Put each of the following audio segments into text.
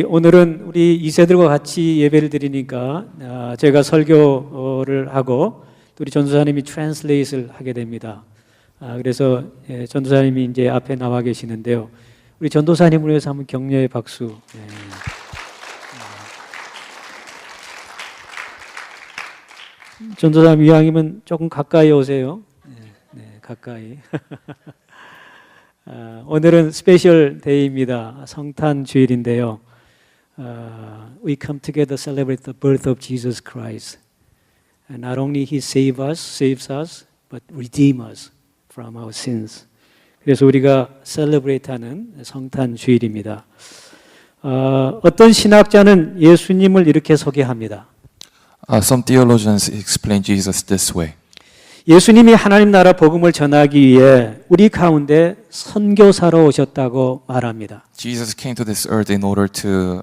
오늘은 우리 2세들과 같이 예배를 드리니까 제가 설교를 하고 또 우리 전도사님이 트랜슬레이트를 하게 됩니다. 그래서 전도사님이 이제 앞에 나와 계시는데요. 우리 전도사님을 위해서 한번 격려의 박수. 전도사님 이왕이면 조금 가까이 오세요. 네, 가까이. 오늘은 스페셜 데이입니다. 성탄 주일인데요. We come together to celebrate the birth of Jesus Christ. And not only He saves us, but redeem us from our sins. 그래서 우리가 celebrate하는 성탄 주일입니다. 어떤 신학자는 예수님을 이렇게 소개합니다. Some theologians explain Jesus this way. 예수님이 하나님 나라 복음을 전하기 위해 우리 가운데 선교사로 오셨다고 말합니다. Jesus came to this earth in order to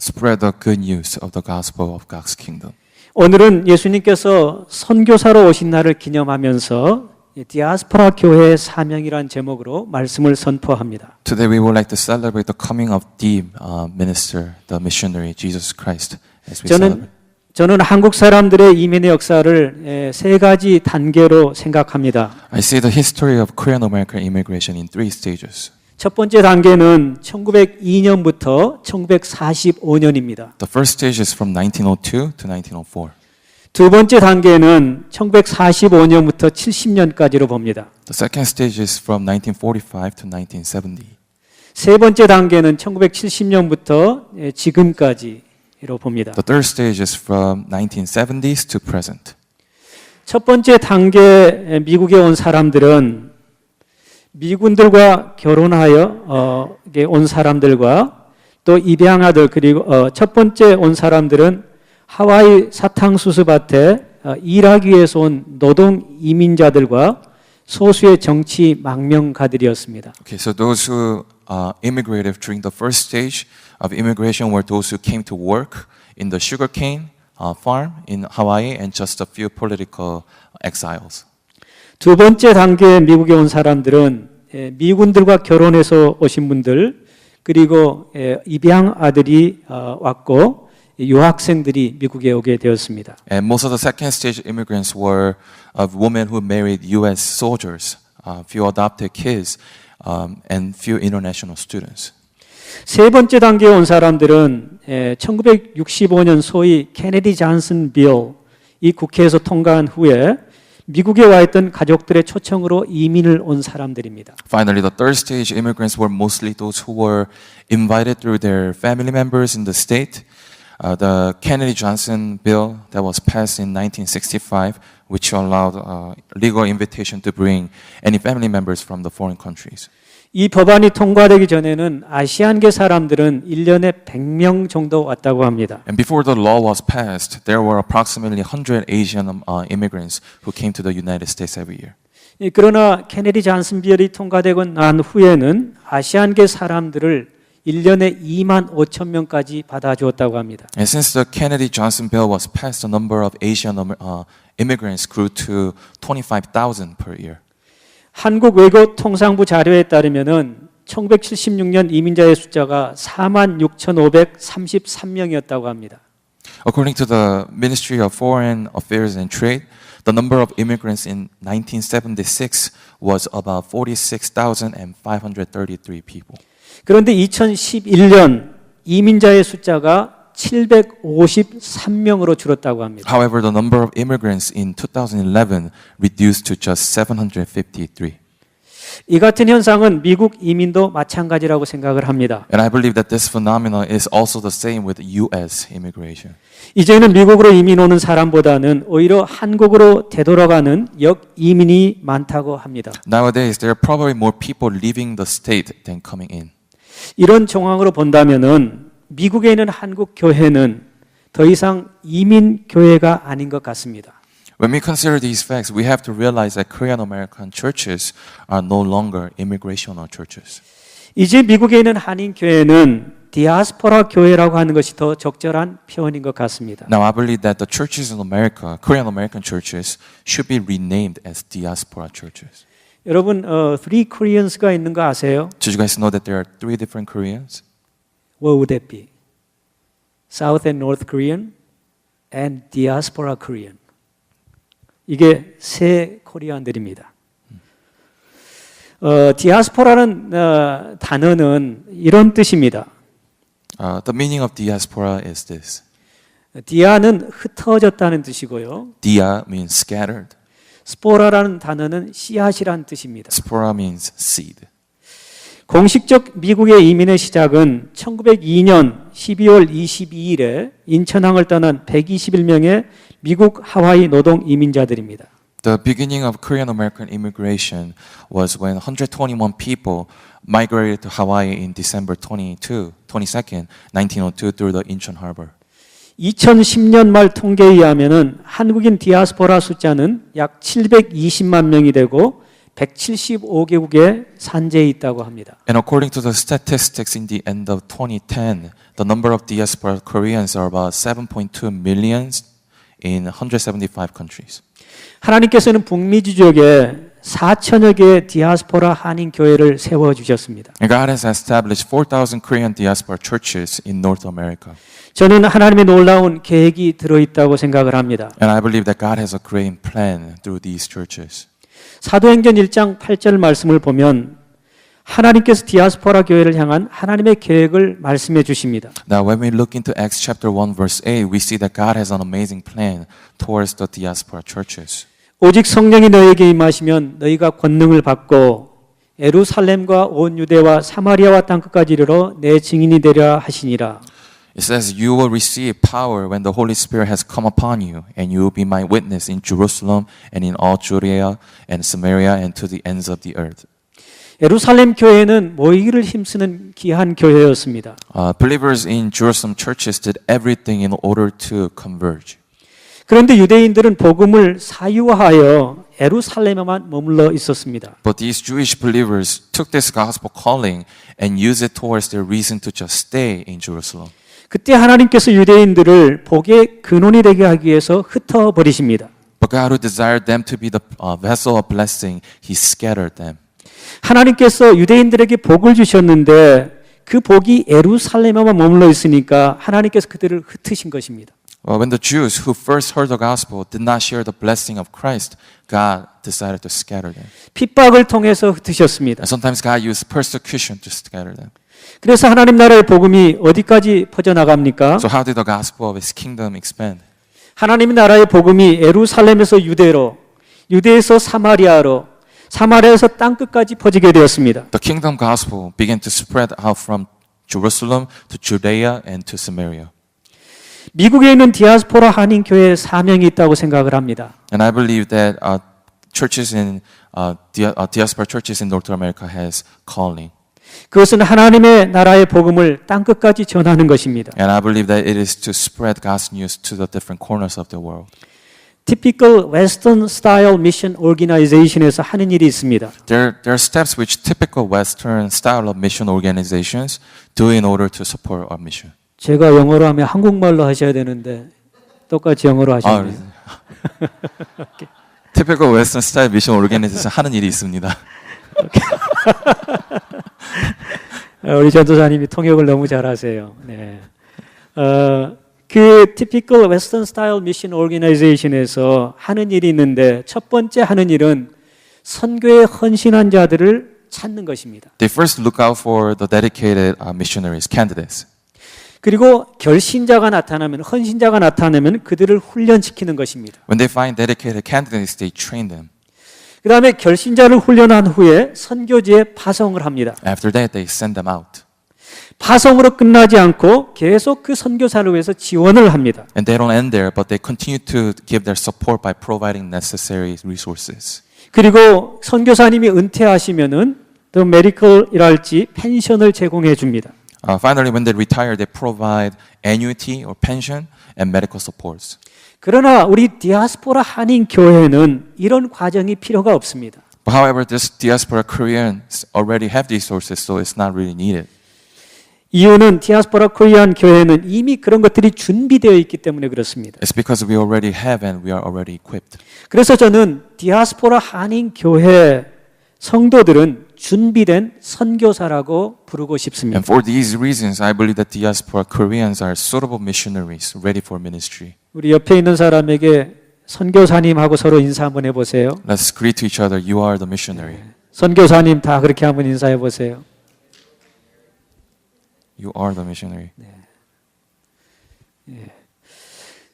spread the good news of the gospel of God's kingdom. 오늘은 예수님께서 선교사로 오신 날을 기념하면서 디아스포라 교회의 사명이란 제목으로 말씀을 선포합니다. Today we would like to celebrate the coming of the minister, the missionary, Jesus Christ, as we celebrate. 저는 한국 사람들의 이민의 역사를 세 가지 단계로 생각합니다. I see the history of Korean American immigration in three stages. 첫 번째 단계는 1902년부터 1945년입니다. The first stage is from 1902 to 1904. 두 번째 단계는 1945년부터 70년까지로 봅니다. The second stage is from 1945 to 1970. 세 번째 단계는 1970년부터 지금까지로 봅니다. The third stage is from 1970s to present. 첫 번째 단계 미국에 온 사람들은 미군들과 결혼하여 온 사람들과 또 입양아들 그리고 첫 번째 온 사람들은 하와이 사탕수수밭에 일하기 위해서 온 노동 이민자들과 소수의 정치 망명가들이었습니다. Okay, so those who immigrated during the first stage of immigration were those who came to work in the sugarcane farm in Hawaii and just a few political exiles. 두 번째 단계에 미국에 온 사람들은 미군들과 결혼해서 오신 분들 그리고 입양 아들이 왔고 유학생들이 미국에 오게 되었습니다. And most of the second stage immigrants were of women who married U.S. soldiers, few adopted kids, and few international students. 세 번째 단계에 온 사람들은 1965년 소위 케네디 잔슨 빌 이 국회에서 통과한 후에 미국에 와 있던 가족들의 초청으로 이민을 온 사람들입니다. Finally, the third stage immigrants were mostly those who were invited through their family members in the state. The Kennedy-Johnson bill that was passed in 1965, which allowed legal invitation to bring any family members from the foreign countries. 이 법안이 통과되기 전에는 아시안계 사람들은 1년에 100명 정도 왔다고 합니다. And before the law was passed, there were approximately 100 Asian immigrants who came to the United States every year. 그러나 케네디 잔슨 비율이 통과되고 난 후에는 아시안계 사람들을 1년에 2만 5천 명까지 받아주었다고 합니다. And since the Kennedy-Johnson bill was passed, the number of Asian immigrants grew to 25,000 per year. 한국 외교 통상부 자료에 따르면은 1976년 이민자의 숫자가 4만 6,533명이었다고 합니다. According to the Ministry of Foreign Affairs and Trade, the number of immigrants in 1976 was about 46,533 people. 그런데 2011년 이민자의 숫자가 753명으로 줄었다고 합니다. However, the number of immigrants in 2011 reduced to just 753. 이 같은 현상은 미국 이민도 마찬가지라고 생각을 합니다. And I believe that this phenomenon is also the same with U.S. immigration. 이제는 미국으로 이민 오는 사람보다는 오히려 한국으로 되돌아가는 역이민이 많다고 합니다. Nowadays, there are probably more people leaving the state than coming in. 이런 정황으로 본다면은 미국에 있는 한국 교회는 더 이상 이민 교회가 아닌 것 같습니다. When we consider these facts, we have to realize that Korean American churches are no longer immigrational churches. 이제 미국에 있는 한인 교회는 디아스포라 교회라고 하는 것이 더 적절한 표현인 것 같습니다. Now, I believe that the churches in America, Korean American churches, should be renamed as diaspora churches. 여러분, three Koreans가 있는 거 아세요? Did you guys know that there are three different Koreans? What would that be? South and North Korean and Diaspora Korean. 이게 세 코리안들입니다. 디아스포라는 단어는 이런 뜻입니다. The meaning of diaspora is this. 디아는 흩어졌다는 뜻이고요. Dia means scattered. 스포라라는 단어는 씨앗이라는 뜻입니다. Spora means seed. 공식적 미국의 이민의 시작은 1902년 12월 22일에 인천항을 떠난 121명의 미국 하와이 노동 이민자들입니다. The beginning of Korean American immigration was when 121 people migrated to Hawaii in December 22nd, 1902 through the Incheon Harbor. 2010년 말 통계에 의하면 한국인 디아스포라 숫자는 약 720만 명이 되고 175개국에 산재해 있다고 합니다. And according to the statistics in the end of 2010, the number of diaspora Koreans are about 7.2 million in 175 countries. 하나님께서는 북미 지역에 4천여 개의 디아스포라 한인 교회를 세워 주셨습니다. And God has established 4,000 Korean diaspora churches in North America. 저는 하나님의 놀라운 계획이 들어 있다고 생각을 합니다. And I believe that God has a great plan through these churches. 사도행전 1장 8절 말씀을 보면 하나님께서 디아스포라 교회를 향한 하나님의 계획을 말씀해 주십니다. Now when we look into Acts chapter 1 verse 8, we see that God has an amazing plan towards the diaspora churches. 오직 성령이 너에게 임하시면 너희가 권능을 받고 예루살렘과 온 유대와 사마리아와 땅끝까지 이르러 내 증인이 되려 하시니라. It says, you will receive power when the Holy Spirit has come upon you, and you will be my witness in Jerusalem and in all Judea and Samaria and to the ends of the earth. 예루살렘 교회는 모이기를 힘쓰는 귀한 교회였습니다. Believers in Jerusalem churches did everything in order to converge. 그런데 유대인들은 복음을 사유하여 예루살렘에만 머물러 있었습니다. But these Jewish believers took this gospel calling and used it towards their reason to just stay in Jerusalem. 그때 하나님께서 유대인들을 복의 근원이 되게 하기 위해서 흩어버리십니다. But God, who desired them to be the vessel of blessing, He scattered them. 하나님께서 유대인들에게 복을 주셨는데 그 복이 예루살렘에만 머물러 있으니까 하나님께서 그들을 흩으신 것입니다. When the Jews who first heard the gospel did not share the blessing of Christ, God decided to scatter them. 핍박을 통해서 흩으셨습니다. And sometimes God used persecution to scatter them. 그래서 하나님 나라의 복음이 어디까지 퍼져나갑니까? So how did the gospel of His kingdom expand? 하나님 나라의 복음이 예루살렘에서 유대로, 유대에서 사마리아로, 사마리아에서 땅끝까지 퍼지게 되었습니다. The kingdom gospel began to spread out from Jerusalem to Judea and to Samaria. 미국에 있는 디아스포라 한인 교회에 사명이 있다고 생각을 합니다. And I believe that churches in diaspora churches in North America has calling. 그것은 하나님의 나라의 복음을 땅끝까지 전하는 것입니다. And I believe that it is to spread God's news to the different corners of the world. Typical Western Style Mission Organization에서 하는 일이 있습니다. There are steps which typical Western style of mission organizations do in order to support our mission. 제가 영어로 하면 한국말로 하셔야 되는데 똑같이 영어로 하시네요. Typical Western style mission organization 하는 일이 있습니다. 우리 전도사님이 통역을 너무 잘하세요. 네. 그 Typical Western Style Mission Organization에서 하는 일이 있는데 첫 번째 하는 일은 선교에 헌신한 자들을 찾는 것입니다. They first look out for the dedicated missionaries, candidates. 그리고 결신자가 나타나면, 헌신자가 나타나면 그들을 훈련시키는 것입니다. When they find dedicated candidates, they train them. 그 다음에 결신자를 훈련한 후에 선교지에 파송을 합니다. After that, they send them out. 파송으로 끝나지 않고 계속 그 선교사를 위해서 지원을 합니다. And they don't end there, but they continue to give their support by providing necessary resources. 그리고 선교사님이 은퇴하시면은 또 메디컬이랄지 펜션을 제공해 줍니다. Finally, when they retire, they provide annuity or pension and medical supports. 그러나 우리 디아스포라 한인 교회는 이런 과정이 필요가 없습니다. But however, this diaspora Koreans already have these sources, so it's not really needed. 이유는 디아스포라 코리안 교회는 이미 그런 것들이 준비되어 있기 때문에 그렇습니다. It's because we already have and we are already equipped. 그래서 저는 디아스포라 한인 교회 성도들은 준비된 선교사라고 부르고 싶습니다. And for these reasons, I believe that diaspora Koreans are suitable missionaries ready for ministry. 우리 옆에 있는 사람에게 선교사님하고 서로 인사 한번 해보세요. Let's greet to each other. You are the missionary. 선교사님 다 그렇게 한번 인사해 보세요. You are the missionary.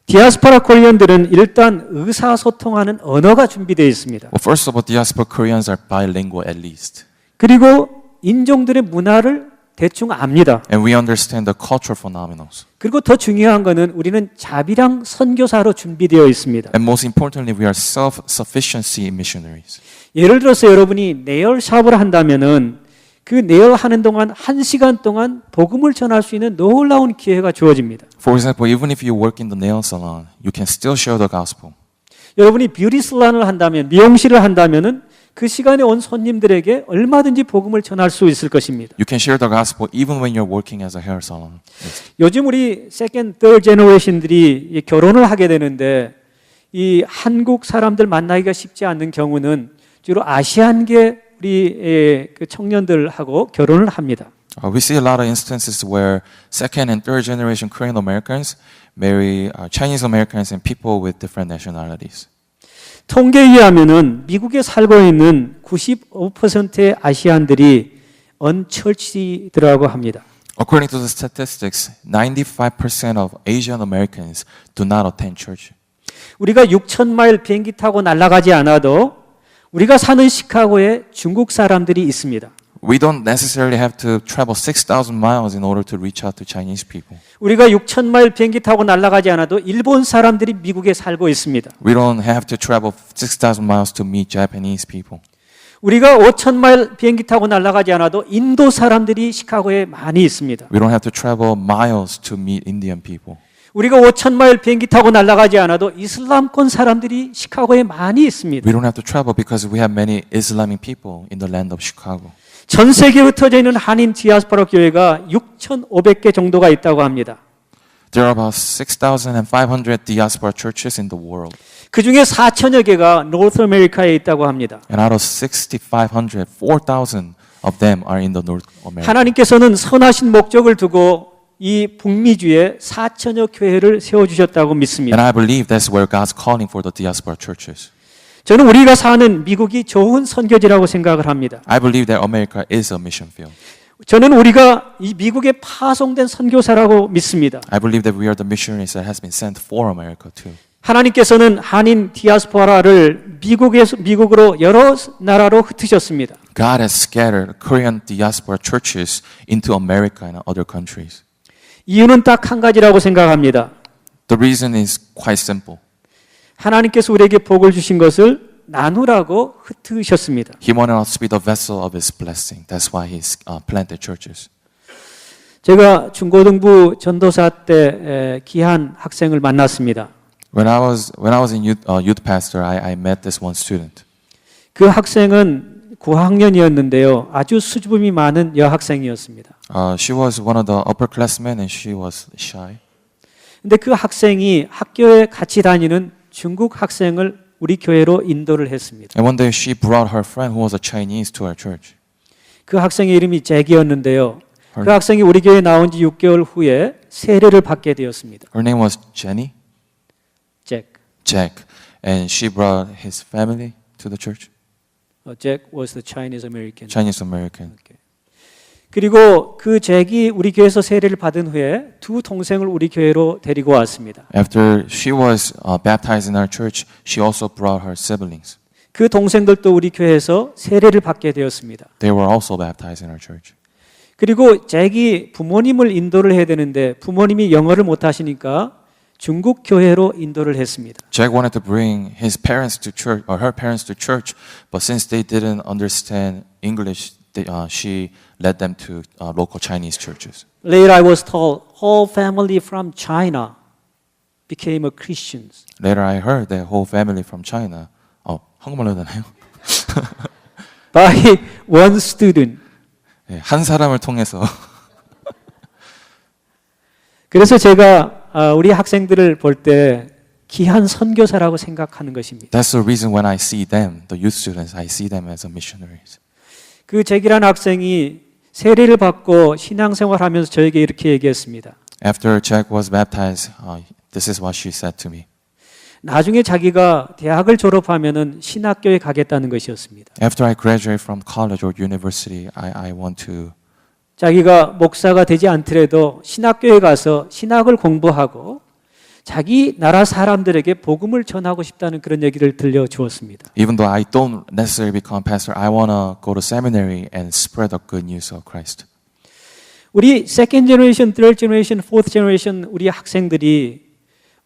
디아스포라 코리안들은 일단 의사소통하는 언어가 준비되어 있습니다. Well, first of all, diaspora Koreans are bilingual at least. 그리고 인종들의 문화를 대충 압니다. And we understand the cultural phenomena. 그리고 더 중요한 것은 우리는 자비랑 선교사로 준비되어 있습니다. And most importantly, we are self-sufficiency missionaries. 예를 들어서 여러분이 네일 샵을 한다면은 그 네일 하는 동안 1시간 동안 복음을 전할 수 있는 놀라운 기회가 주어집니다. For example, even if you work in the nail salon, you can still share the gospel. 여러분이 뷰티 살론을 한다면, 미용실을 한다면은 그 시간에 온 손님들에게 얼마든지 복음을 전할 수 있을 것입니다. You can share the gospel even when you're working as a hair salon. 요즘 우리 second, third generation들이 결혼을 하게 되는데 이 한국 사람들 만나기가 쉽지 않는 경우는 주로 아시안계 우리 그 청년들하고 결혼을 합니다. We see a lot of instances where second and third generation Korean Americans marry Chinese Americans and people with different nationalities. 통계에 의하면은 미국에 살고 있는 95%의 아시안들이 unchurched라고 합니다. According to the statistics, 95% of Asian Americans do not attend church. 우리가 6,000마일 비행기 타고 날아가지 않아도 우리가 사는 시카고에 중국 사람들이 있습니다. We don't necessarily have to travel 6,000 miles in order to reach out to Chinese people. 우리가 6,000마일 비행기 타고 날아가지 않아도 일본 사람들이 미국에 살고 있습니다. We don't have to travel 6,000 miles to meet Japanese people. 우리가 5,000마일 비행기 타고 날아가지 않아도 인도 사람들이 시카고에 많이 있습니다. We don't have to travel miles to meet Indian people. 우리가 5,000마일 비행기 타고 날아가지 않아도 이슬람권 사람들이 시카고에 많이 있습니다. We don't have to travel because we have many Islamic people in the land of Chicago. 전 세계에 흩어져 있는 한인 디아스포라 교회가 6,500개 정도가 있다고 합니다. There are about 6,500 diaspora churches in the world. 그 중에 4,000여 개가 노스 아메리카에 있다고 합니다. And out of 6,500, 4,000 of them are in the North America. 하나님께서는 선하신 목적을 두고 이 북미주에 4,000여 교회를 세워주셨다고 믿습니다. And I believe that's where God's calling for the diaspora churches. 저는 우리가 사는 미국이 좋은 선교지라고 생각을 합니다. I believe that America is a mission field. 저는 우리가 이 미국에 파송된 선교사라고 믿습니다. I believe that we are the missionaries that has been sent for America too. 하나님께서는 한인 디아스포라를 미국으로 여러 나라로 흩으셨습니다. God has scattered Korean diaspora churches into America and other countries. 이유는 딱 한 가지라고 생각합니다. The reason is quite simple. 하나님께서 우리에게 복을 주신 것을 나누라고 흩으셨습니다. He wanted us to be the vessel of His blessing. That's why He planted churches. 제가 중고등부 전도사 때 귀한 학생을 만났습니다. When I was in youth pastor, I met this one student. 그 학생은 9학년이었는데요. 아주 수줍음이 많은 여학생이었습니다. She was one of the upperclassmen, and she was shy. 근데 그 학생이 학교에 같이 다니는 중국 학생을 우리 교회로 인도를 했습니다. And one day she brought her friend who was a Chinese to our church. 그 학생의 이름이 잭이었는데요. 그 학생이 우리 교회에 나온 지 6개월 후에 세례를 받게 되었습니다. Her name was Jenny. Jack. And she brought his family to the church. Jack was the Chinese American. Chinese American. 그리고 그 잭이 우리 교회에서 세례를 받은 후에 두 동생을 우리 교회로 데리고 왔습니다. After she was baptized in our church, she also brought her siblings. 그 동생들도 우리 교회에서 세례를 받게 되었습니다. They were also baptized in our church. 그리고 잭이 부모님을 인도를 해야 되는데 부모님이 영어를 못 하시니까 중국 교회로 인도를 했습니다. Jack wanted to bring his parents to church or her parents to church, but since they didn't understand English, she led them to local Chinese churches. Later I was told whole family from China became a Christians. Later I heard that whole family from China. 한국말로 해야 되나요? By one student. 네, 한 사람을 통해서. 그래서 제가 우리 학생들을 볼 때 귀한 선교사라고 생각하는 것입니다. That's the reason when I see them, the youth students, I see them as missionaries. 그 잭이라는 학생이 세례를 받고 신앙생활하면서 저에게 이렇게 얘기했습니다. After Jack was baptized, this is what she said to me. 나중에 자기가 대학을 졸업하면은 신학교에 가겠다는 것이었습니다. After I graduate from college or university, I want to. 자기가 목사가 되지 않더라도 신학교에 가서 신학을 공부하고 자기 나라 사람들에게 복음을 전하고 싶다는 그런 얘기를 들려주었습니다. Even though I don't necessarily become pastor, I want to go to seminary and spread the good news of Christ. 우리 second generation, third generation, fourth generation 우리 학생들이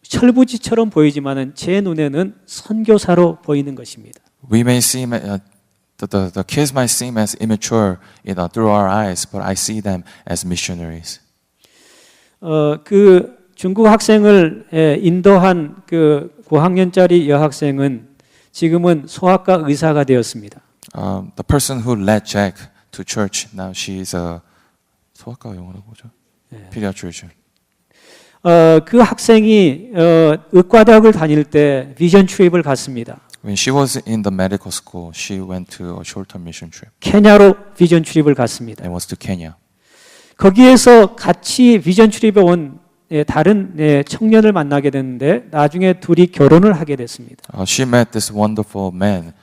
철부지처럼 보이지만은 제 눈에는 선교사로 보이는 것입니다. We may seem the kids might seem as immature, through our eyes, but I see them as missionaries. 그 중국 학생을 인도한 그 고학년짜리 여학생은 지금은 소아과 의사가 되었습니다. The person who led Jack to church, now she's a 소아과 영어로 뭐죠? Pediatrician. 그 학생이 의과대학을 다닐 때 비전 트립을 갔습니다. When she was in the medical school, she went to a short-term mission trip 케냐로 비전 트립을 갔습니다. and was to Kenya. 거기에서 같이 비전 트립에 온 다른 청년을 만나게 됐는데 나중에 둘이 결혼을 하게 됐습니다. She met this wonderful man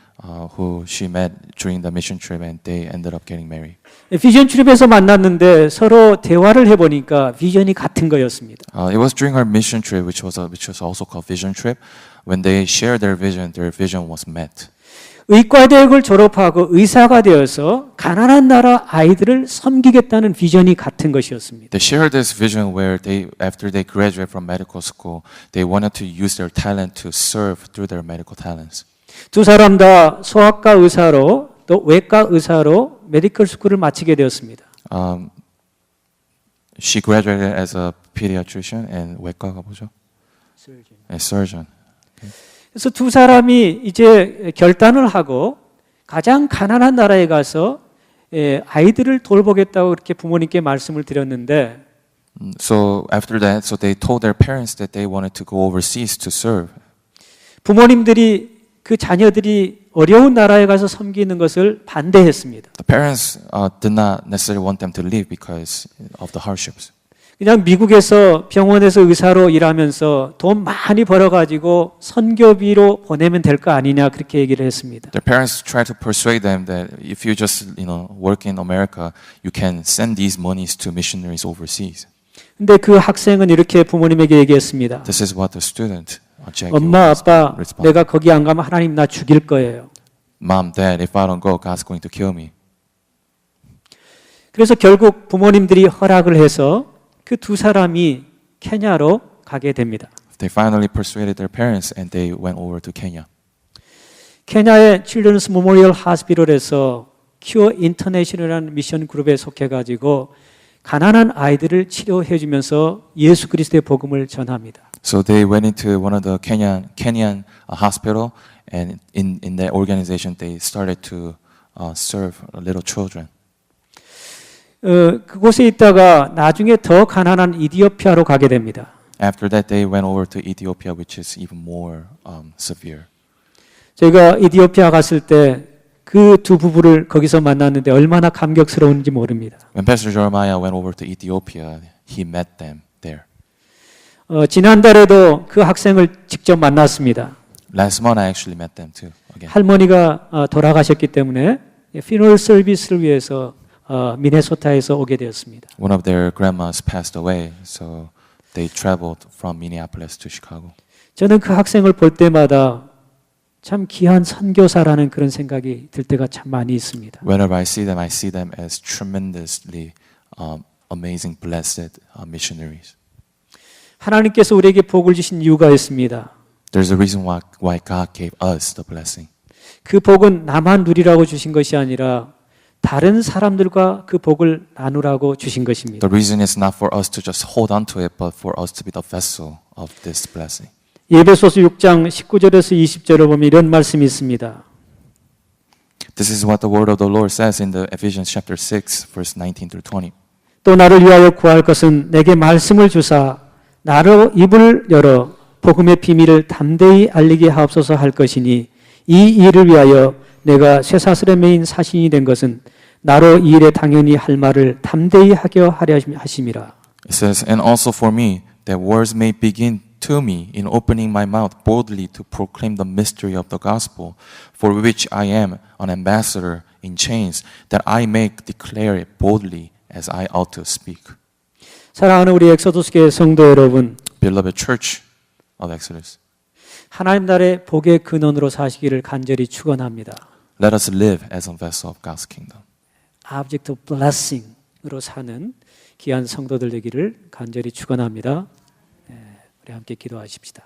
who she met during the mission trip, and they ended up getting married. 비전 트립에서 만났는데 서로 대화를 해보니까 비전이 같은 거였습니다. It was during her mission trip, which was also called vision trip. When they shared their vision was met. 의과대학을 졸업하고 의사가 되어서 가난한 나라 아이들을 섬기겠다는 비전이 같은 것이었습니다. They shared this vision where after they graduate from medical school, they wanted to use their talent to serve through their medical talents. 두 사람 다 소아과 의사로 또 외과 의사로 메디컬 스쿨을 마치게 되었습니다. She graduated as a pediatrician and 외과가 뭐죠? Surgeon. 그래서 두 사람이 이제 결단을 하고 가장 가난한 나라에 가서 아이들을 돌보겠다고 그렇게 부모님께 말씀을 드렸는데 So after that, so they told their parents that they wanted to go overseas to serve. 부모님들이 그 자녀들이 어려운 나라에 가서 섬기는 것을 반대했습니다. The parents did not necessarily want them to leave because of the hardships. 그냥 미국에서 병원에서 의사로 일하면서 돈 많이 벌어가지고 선교비로 보내면 될 거 아니냐 그렇게 얘기를 했습니다. Their parents tried to persuade them that if you just work in America, you can send these monies to missionaries overseas. 근데 그 학생은 이렇게 부모님에게 얘기했습니다. This is what the student, Jackie, 엄마, 아빠, responded. 내가 거기 안 가면 하나님 나 죽일 거예요. Mom, Dad, if I don't go, God's going to kill me. 그래서 결국 부모님들이 허락을 해서 그 두 사람이 케냐로 가게 됩니다. They finally persuaded their parents and they went over to Kenya. 케냐의 Children's Memorial Hospital에서 Cure International이라는 미션 그룹에 속해가지고 가난한 아이들을 치료해 주면서 예수 그리스도의 복음을 전합니다. So they went into one of the Kenyan hospital, and in that organization they started to serve little children. 그곳에 있다가 나중에 더 가난한 이디오피아로 가게 됩니다. After that, they went over to Ethiopia, which is even more severe. 저희가 이디오피아 갔을 때 그 두 부부를 거기서 만났는데 얼마나 감격스러운지 모릅니다. When Pastor Jeremiah went over to Ethiopia, he met them there. 지난달에도 그 학생을 직접 만났습니다. Last month, I actually met them too. Again. 할머니가 돌아가셨기 때문에 피널 서비스를 위해서 미네소타에서 오게 되었습니다. One of their grandmas passed away, so they traveled from Minneapolis to Chicago. 저는 그 학생을 볼 때마다 참 귀한 선교사라는 그런 생각이 들 때가 참 많이 있습니다. Whenever I see them as tremendously amazing, blessed missionaries. 하나님께서 우리에게 복을 주신 이유가 있습니다. There's a reason why God gave us the blessing. 그 복은 나만 누리라고 주신 것이 아니라 다른 사람들과 그 복을 나누라고 주신 것입니다. The reason is not for us to just hold on to it, but for us to be the vessel of this blessing. 에베소서 6장 19절에서 20절을 보면 이런 말씀이 있습니다. This is what the word of the Lord says in the Ephesians chapter 6, verse 19 through 20. 또 나를 위하여 구할 것은 내게 말씀을 주사 나로 입을 열어 복음의 비밀을 담대히 알리게 하옵소서 할 것이니 이 일을 위하여 내가 쇠사슬에 매인 사신이 된 것은 나로 이 일에 당연히 할 말을 담대히 하려 하심이라. It says, and also for me, that words may begin to me in opening my mouth boldly to proclaim the mystery of the gospel, for which I am an ambassador in chains, that I may declare it boldly as I ought to speak. 사랑하는 우리 엑소더스교회 성도 여러분, Beloved church of Exodus, 하나님 나라의 복의 근원으로 사시기를 간절히 축원합니다. let us live as a vessel of God's kingdom. Object of blessing으로 사는 귀한 성도들 되기를 간절히 축원합니다. 우리 함께 기도하십시다.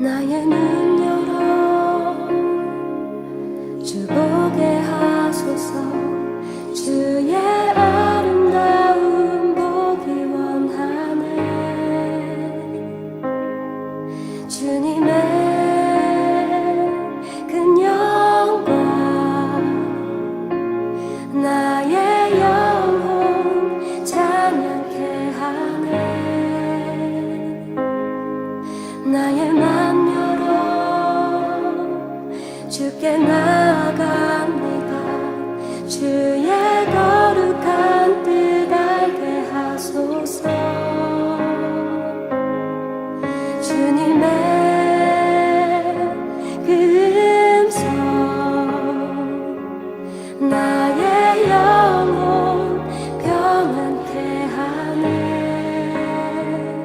나의 눈 열어 주 보게 하소서. 주의 아름다운 보기 원하네. 주님의 큰 영광 나의 영혼 찬양케 하네. 나의 맘 열어 주께 나아갑니다.